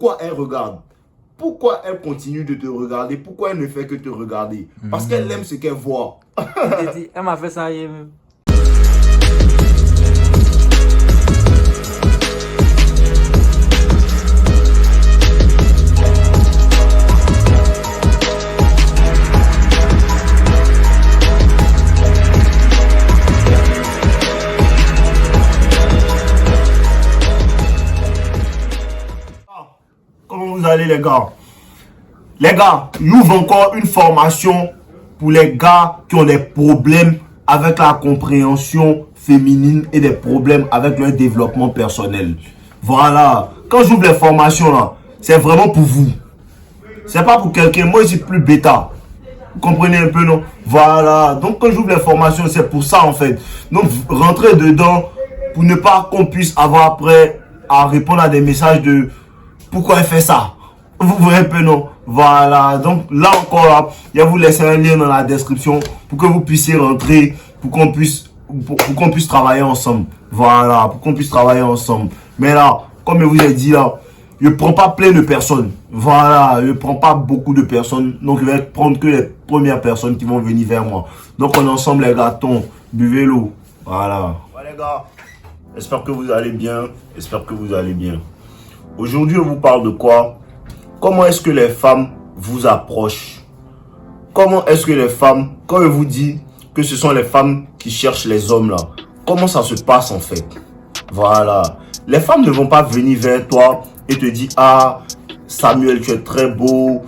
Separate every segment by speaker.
Speaker 1: pourquoi elle regarde? Pourquoi elle continue de te regarder? Pourquoi elle ne fait que te regarder? Parce qu'elle aime ce qu'elle voit.
Speaker 2: Elle m'a fait ça hier même.
Speaker 1: Comment vous allez les gars? Les gars, j'ouvre encore une formation pour les gars qui ont des problèmes avec la compréhension féminine et des problèmes avec leur développement personnel. Voilà. Quand j'ouvre les formations là, c'est vraiment pour vous. C'est pas pour quelqu'un. Moi, je suis plus bêta. Vous comprenez un peu, non? Voilà. Donc, quand j'ouvre les formations, c'est pour ça en fait. Donc, rentrez dedans pour ne pas qu'on puisse avoir après à répondre à des messages de pourquoi elle fait ça. Vous voyez un peu, non? Voilà. Donc, là encore, là, je vais vous laisser un lien dans la description pour que vous puissiez rentrer, pour qu'on puisse travailler ensemble. Voilà. Pour qu'on puisse travailler ensemble. Mais là, comme je vous ai dit, là, je ne prends pas plein de personnes. Voilà. Je ne prends pas beaucoup de personnes. Donc, je vais prendre que les premières personnes qui vont venir vers moi. Donc, on est ensemble, les gâtons. Buvez l'eau. Voilà. Voilà, les gars. J'espère que vous allez bien. J'espère que vous allez bien. Aujourd'hui, on vous parle de quoi? Comment est-ce que les femmes vous approchent? Comment est-ce que les femmes, quand je vous dis que ce sont les femmes qui cherchent les hommes là, comment ça se passe en fait? Voilà. Les femmes ne vont pas venir vers toi et te dire: ah, Samuel, tu es très beau,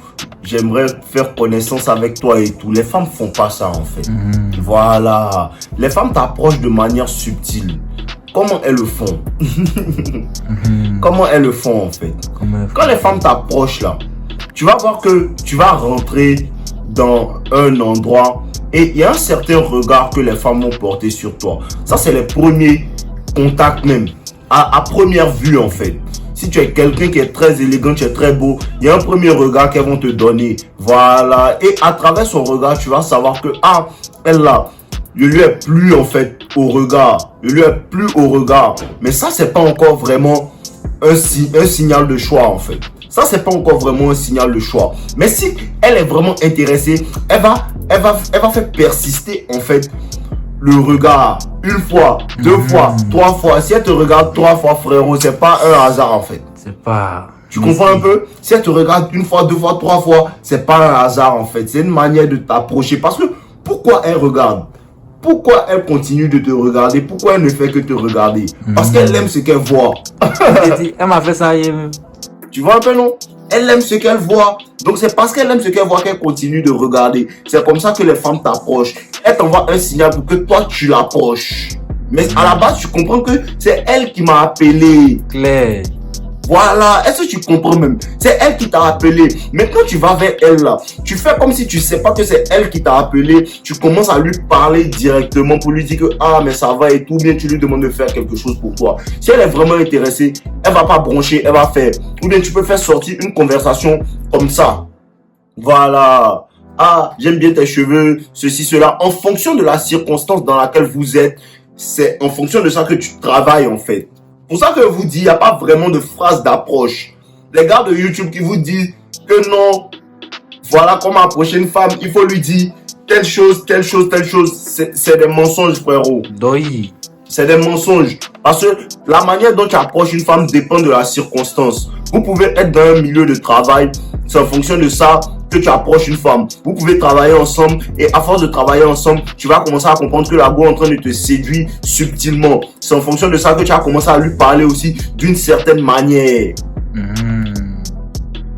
Speaker 1: j'aimerais faire connaissance avec toi et tout. Les femmes font pas ça en fait. Voilà. Les femmes t'approchent de manière subtile. Comment elles le font? Comment elles le font en fait? Quand les femmes t'approchent là, tu vas voir que tu vas rentrer dans un endroit et il y a un certain regard que les femmes vont porter sur toi. Ça, c'est les premiers contacts même. À première vue en fait. Si tu es quelqu'un qui est très élégant, tu es très beau, il y a un premier regard qu'elles vont te donner. Voilà. Et à travers son regard, tu vas savoir que, ah, elle là, je lui ai plu en fait au regard. Je lui ai plu au regard. Mais ça, c'est pas encore vraiment un signal de choix en fait. Ça, c'est pas encore vraiment un signal de choix. Mais si elle est vraiment intéressée, elle va faire persister en fait le regard. Une fois, deux fois, trois fois. Si elle te regarde trois fois, frérot, c'est pas un hasard en fait.
Speaker 2: C'est pas...
Speaker 1: Tu comprends un peu? Si elle te regarde une fois, deux fois, trois fois, c'est pas un hasard en fait. C'est une manière de t'approcher. Parce que pourquoi elle regarde? Pourquoi elle continue de te regarder? Pourquoi elle ne fait que te regarder? Parce qu'elle aime ce qu'elle voit.
Speaker 2: Elle m'a fait ça hier même.
Speaker 1: Tu vois un peu, non? Elle aime ce qu'elle voit. Donc c'est parce qu'elle aime ce qu'elle voit qu'elle continue de regarder. C'est comme ça que les femmes t'approchent. Elle t'envoie un signal pour que toi tu l'approches. Mais à la base, tu comprends que c'est elle qui m'a appelé.
Speaker 2: Claire.
Speaker 1: Voilà, est-ce que tu comprends même? C'est elle qui t'a appelé. Maintenant, tu vas vers elle là. Tu fais comme si tu sais pas que c'est elle qui t'a appelé. Tu commences à lui parler directement pour lui dire que ah, mais ça va et tout bien. Tu lui demandes de faire quelque chose pour toi. Si elle est vraiment intéressée, elle va pas broncher, elle va faire. Ou bien tu peux faire sortir une conversation comme ça. Voilà. Ah, j'aime bien tes cheveux, ceci, cela. En fonction de la circonstance dans laquelle vous êtes, c'est en fonction de ça que tu travailles en fait. Pour ça que je vous dis, il n'y a pas vraiment de phrase d'approche. Les gars de YouTube qui vous disent que non, voilà comment approcher une femme, il faut lui dire telle chose, telle chose, telle chose. C'est des mensonges, frérot.
Speaker 2: Doi.
Speaker 1: C'est des mensonges. Parce que la manière dont tu approches une femme dépend de la circonstance. Vous pouvez être dans un milieu de travail, c'est en fonction de ça que tu approches une femme. Vous pouvez travailler ensemble et à force de travailler ensemble, tu vas commencer à comprendre que la go est en train de te séduire subtilement. C'est en fonction de ça que tu as commencé à lui parler aussi d'une certaine manière.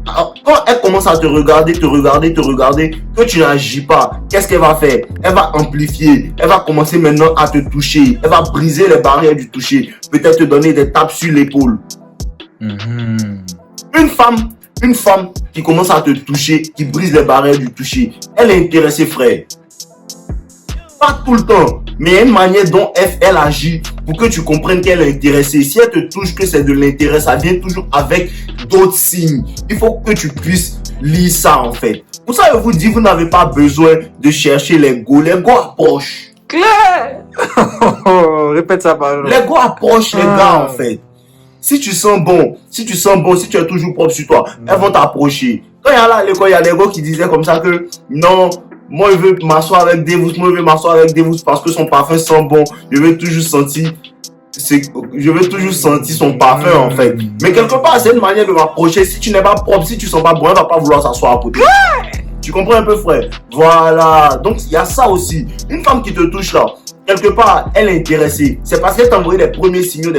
Speaker 1: Alors, quand elle commence à te regarder, que tu n'agis pas, qu'est-ce qu'elle va faire? Elle va amplifier. Elle va commencer maintenant à te toucher. Elle va briser les barrières du toucher. Peut-être te donner des tapes sur l'épaule. Une femme qui commence à te toucher, qui brise les barrières du toucher, elle est intéressée, frère. Pas tout le temps, mais il y a une manière dont elle agit pour que tu comprennes qu'elle est intéressée. Si elle te touche, que c'est de l'intérêt, ça vient toujours avec d'autres signes. Il faut que tu puisses lire ça en fait. Pour ça, je vous dis, vous n'avez pas besoin de chercher les go. Les go approchent.
Speaker 2: Claire. Répète ça par
Speaker 1: Les go approchent les gars en fait. Si tu sens bon, si tu es toujours propre sur toi, elles vont t'approcher. Quand il y a là à l'école, il y a des gars qui disaient comme ça que non, moi je veux m'asseoir avec Devous, parce que son parfum sent bon. Je veux toujours sentir son parfum en fait. Mais quelque part, c'est une manière de m'approcher. Si tu n'es pas propre, si tu sens pas bon, elle va pas vouloir s'asseoir à côté. Tu comprends un peu, frère? Voilà. Donc, il y a ça aussi. Une femme qui te touche là, quelque part, elle est intéressée. C'est parce qu'elle t'a envoyé des premiers signaux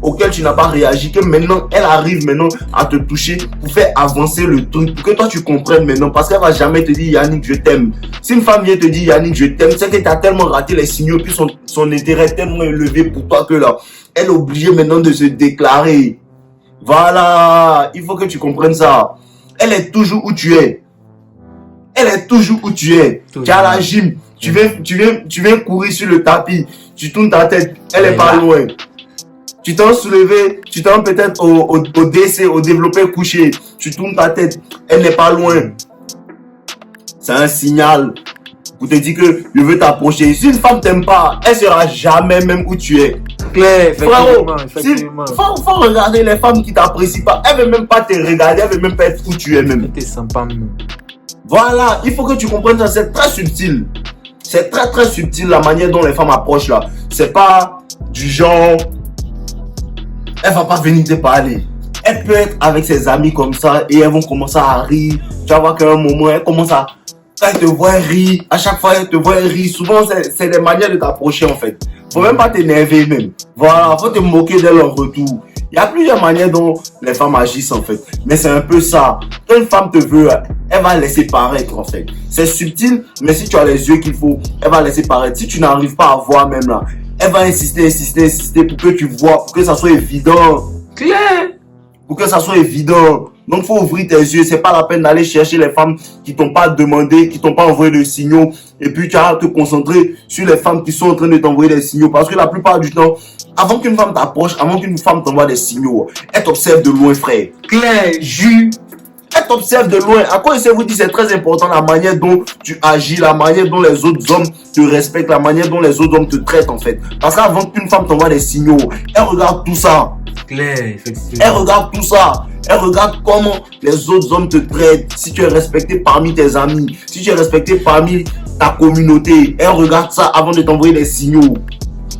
Speaker 1: auxquels tu n'as pas réagi, que maintenant, elle arrive maintenant à te toucher pour faire avancer le truc, pour que toi, tu comprennes maintenant. Parce qu'elle va jamais te dire, Yannick, je t'aime. Si une femme vient te dire, Yannick, je t'aime, c'est que tu as tellement raté les signaux, puis son intérêt est tellement élevé pour toi que là, elle est obligée maintenant de se déclarer. Voilà. Il faut que tu comprennes ça. Elle est toujours où tu es. Elle est toujours où tu es. Tu es à la gym. Tu viens courir sur le tapis. Tu tournes ta tête. Elle est pas loin. Tu t'en soulevé. Tu t'en peut-être au DC, au développé couché. Tu tournes ta tête. Elle n'est pas loin. C'est un signal pour te dire que je veux t'approcher. Si une femme t'aime pas, elle sera jamais même où tu es.
Speaker 2: Claire,
Speaker 1: effectivement. Faut regarder les femmes qui t'apprécient pas. Elle veut même pas te regarder. Elle veut même pas être où tu es même.
Speaker 2: Elle te sent pas mieux.
Speaker 1: Voilà, il faut que tu comprennes ça, c'est très subtil. C'est très très subtil la manière dont les femmes approchent là. C'est pas du genre, elle va pas venir te parler. Elle peut être avec ses amis comme ça et elles vont commencer à rire. Tu vas voir qu'à un moment, elle commence à, quand elle te voit rire, à chaque fois elle te voit rire. Souvent, c'est des manières de t'approcher en fait. Faut même pas t'énerver même. Voilà, faut te moquer d'elle en retour. Il y a plusieurs manières dont les femmes agissent en fait. Mais c'est un peu ça. Quand une femme te veut, elle va laisser paraître en fait. C'est subtil, mais si tu as les yeux qu'il faut, elle va laisser paraître. Si tu n'arrives pas à voir même là, elle va insister pour que tu vois, pour que ça soit évident.
Speaker 2: Claire.
Speaker 1: Pour que ça soit évident. Donc, faut ouvrir tes yeux. C'est pas la peine d'aller chercher les femmes qui t'ont pas demandé, qui t'ont pas envoyé de signaux. Et puis, tu vas te concentrer sur les femmes qui sont en train de t'envoyer des signaux. Parce que la plupart du temps, avant qu'une femme t'approche, avant qu'une femme t'envoie des signaux, elle t'observe de loin, frère.
Speaker 2: Claire,
Speaker 1: elle t'observe de loin. À quoi je vous dis, c'est très important la manière dont tu agis, la manière dont les autres hommes te respectent, la manière dont les autres hommes te traitent en fait. Parce qu'avant qu'une femme t'envoie des signaux, elle regarde tout ça.
Speaker 2: Claire, effectivement.
Speaker 1: Elle regarde tout ça. Elle regarde comment les autres hommes te traitent. Si tu es respecté parmi tes amis, si tu es respecté parmi ta communauté, elle regarde ça avant de t'envoyer des signaux.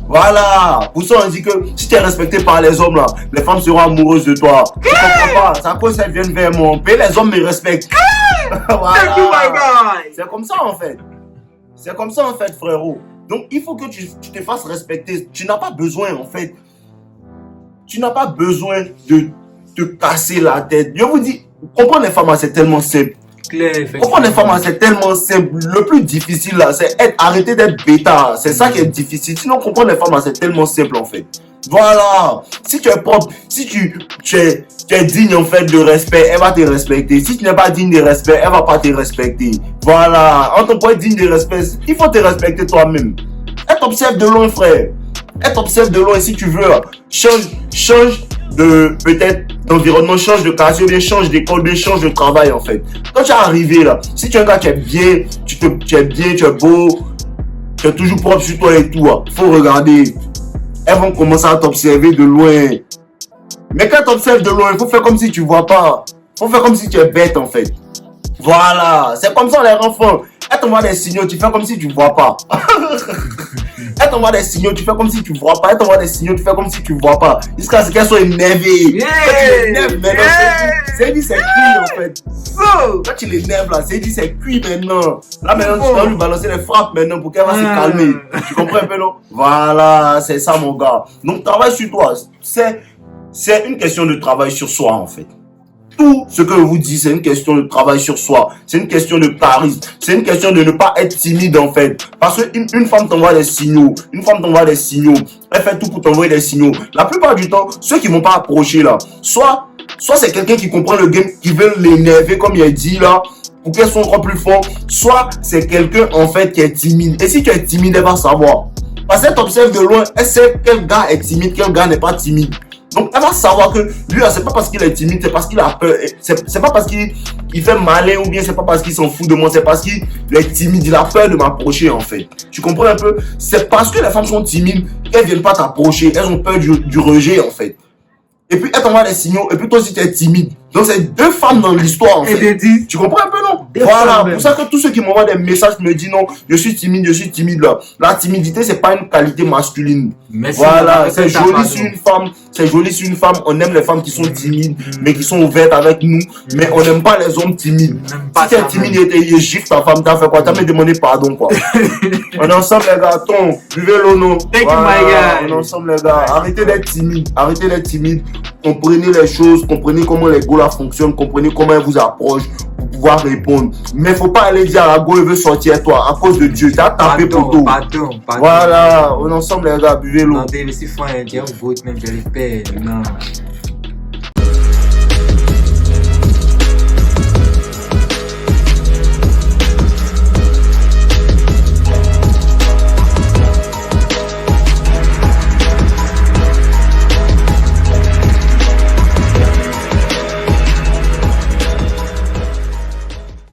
Speaker 1: Voilà. Pour ça, on dit que si tu es respecté par les hommes là, les femmes seront amoureuses de toi. Tu comprends pas? C'est à cause qu'elles viennent vers moi. Mais les hommes me respectent. Voilà. C'est comme ça en fait. C'est comme ça en fait, frérot. Donc il faut que tu te fasses respecter. Tu n'as pas besoin en fait. Tu n'as pas besoin de te casser la tête. Je vous dis, comprendre les femmes, c'est tellement simple. Comprendre les femmes, c'est tellement simple. Le plus difficile là, c'est arrêter d'être bêta. C'est ça qui est difficile. Sinon, comprendre les femmes, c'est tellement simple en fait. Voilà. Si tu es propre, si tu es digne en fait de respect, elle va te respecter. Si tu n'es pas digne de respect, elle va pas te respecter. Voilà. En tant que digne de respect, il faut te respecter toi-même. Elle t'observe de loin, frère. Elle t'observe de loin. Et si tu veux, change de peut-être d'environnement, change de quartier, bien change d'école, bien change de travail en fait. Quand tu es arrivé là, si tu es un gars qui est bien, tu es bien, tu es beau, tu es toujours propre sur toi et tout, faut regarder. Elles vont commencer à t'observer de loin. Mais quand tu observes de loin, il faut faire comme si tu vois pas. Il faut faire comme si tu es bête en fait. Voilà, c'est comme ça les enfants. Elle t'envoie des signaux, tu fais comme si tu vois pas. Elle t'envoie des signaux, tu fais comme si tu vois pas. Elle t'envoie des signaux, tu fais comme si tu vois pas. Jusqu'à ce qu'elle soit énervée. C'est dit c'est cuit en fait. Quand tu l'énerves là, c'est dit c'est cuit maintenant. Là maintenant tu dois lui balancer les frappes maintenant pour qu'elle va se calmer. Tu comprends un peu non? Voilà, c'est ça mon gars. Donc travaille sur toi. C'est une question de travail sur soi en fait. Tout ce que je vous dis, c'est une question de travail sur soi. C'est une question de charisme. C'est une question de ne pas être timide en fait. Parce qu'une femme t'envoie des signaux. Une femme t'envoie des signaux. Elle fait tout pour t'envoyer des signaux. La plupart du temps, ceux qui ne vont pas approcher là, soit c'est quelqu'un qui comprend le game, qui veut l'énerver comme il a dit là, pour qu'elle soit encore plus fort. Soit c'est quelqu'un en fait qui est timide. Et si tu es timide, elle va savoir. Parce qu'elle t'observe de loin, elle sait quel gars est timide, quel gars n'est pas timide. Donc, elle va savoir que lui, c'est pas parce qu'il est timide, c'est parce qu'il a peur. C'est pas parce qu'il fait malin ou bien c'est pas parce qu'il s'en fout de moi, c'est parce qu'il est timide, il a peur de m'approcher en fait. Tu comprends un peu? C'est parce que les femmes sont timides qu'elles viennent pas t'approcher, elles ont peur du rejet en fait. Et puis, elle t'envoie des signaux. Et puis, toi aussi, tu es timide. Donc, c'est deux femmes dans l'histoire, en
Speaker 2: Et
Speaker 1: fait.
Speaker 2: de dire,
Speaker 1: Tu comprends un peu, non?
Speaker 2: Des
Speaker 1: Voilà.
Speaker 2: femmes,
Speaker 1: Pour ça que tous ceux qui m'envoient des messages me disent non, je suis timide, là. La timidité, c'est pas une qualité masculine.
Speaker 2: merci.
Speaker 1: Voilà. C'est joli sur une femme. C'est joli sur une femme. On aime les femmes qui sont timides, mais qui sont ouvertes avec nous. Mais on n'aime pas les hommes timides.
Speaker 2: Même pas
Speaker 1: Si t'es
Speaker 2: ça,
Speaker 1: timide
Speaker 2: même.
Speaker 1: et gifle ta femme, t'as fait quoi? T'as même demandé pardon, quoi. On est ensemble, les gars. Ton, buvez l'eau, non?
Speaker 2: Thank you, my guy.
Speaker 1: On est ensemble, les gars. Arrêtez d'être timide. Arrêtez d'être timide. Comprenez les choses. Comprenez comment les gars fonctionnent. Comprenez comment ils vous approchent pour pouvoir répondre. Mais faut pas aller dire à go, il veut sortir toi. À cause de Dieu. T'as tapé pour tout.
Speaker 2: Pardon.
Speaker 1: Voilà. On est ensemble, les gars. Buvez l'eau.
Speaker 2: Non, David, si faut un dire, vote même, je l'espère. Non.